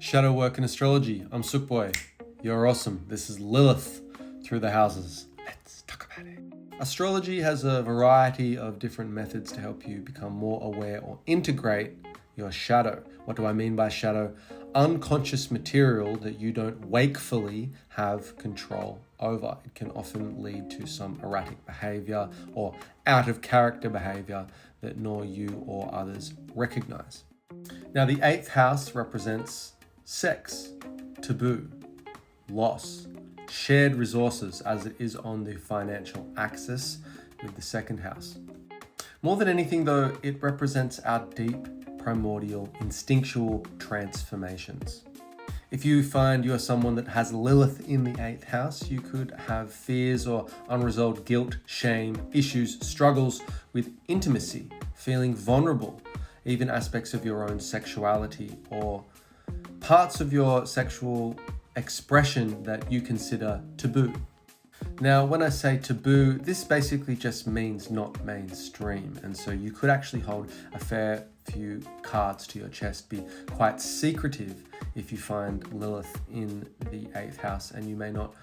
Shadow work in astrology. I'm Sukboy. You're awesome. This is Lilith through the houses. Let's talk about it. Astrology has a variety of different methods to help you become more aware or integrate your shadow. What do I mean by shadow? Unconscious material that you don't wakefully have control over. It can often lead to some erratic behavior or out of character behavior that nor you or others recognize. Now, the 8th house represents sex, taboo, loss, shared resources, as it is on the financial axis with the 2nd house. More than anything though, it represents our deep, primordial, instinctual transformations. If you find you're someone that has Lilith in the 8th house, you could have fears or unresolved guilt, shame, issues, struggles with intimacy, feeling vulnerable, even aspects of your own sexuality or parts of your sexual expression that you consider taboo. Now, when I say taboo, this basically just means not mainstream. And so you could actually hold a fair few cards to your chest, be quite secretive if you find Lilith in the 8th house, and you may not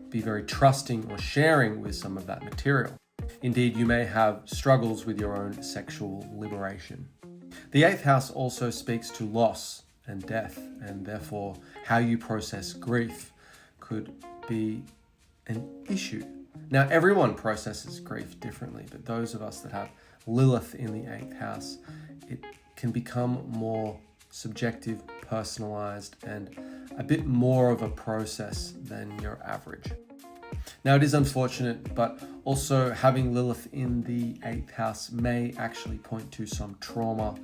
be very trusting or sharing with some of that material. Indeed, you may have struggles with your own sexual liberation. The 8th house also speaks to loss and death, and therefore how you process grief could be an issue. Now, everyone processes grief differently, but those of us that have Lilith in the 8th house, it can become more subjective, personalized, and a bit more of a process than your average. Now, it is unfortunate, but also having Lilith in the 8th house may actually point to some trauma,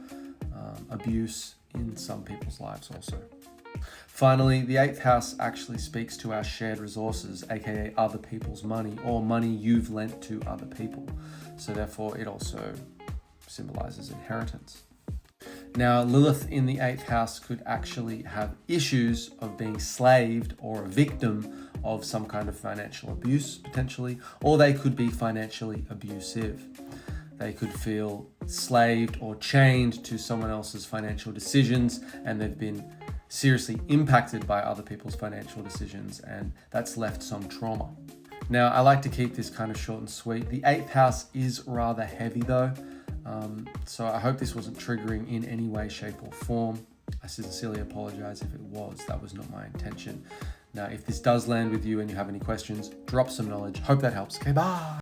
abuse in some people's lives also. Finally, the 8th house actually speaks to our shared resources, aka other people's money or money you've lent to other people. So therefore, it also symbolizes inheritance. Now, Lilith in the 8th house could actually have issues of being slaved or a victim of some kind of financial abuse, potentially, or they could be financially abusive. They could feel slaved or chained to someone else's financial decisions, and they've been seriously impacted by other people's financial decisions, and that's left some trauma. Now, I like to keep this kind of short and sweet. The 8th house is rather heavy though, so I hope this wasn't triggering in any way, shape or form. I sincerely apologize if it was. That was not my intention. Now, if this does land with you and you have any questions, drop some knowledge. Hope that helps. Okay, bye.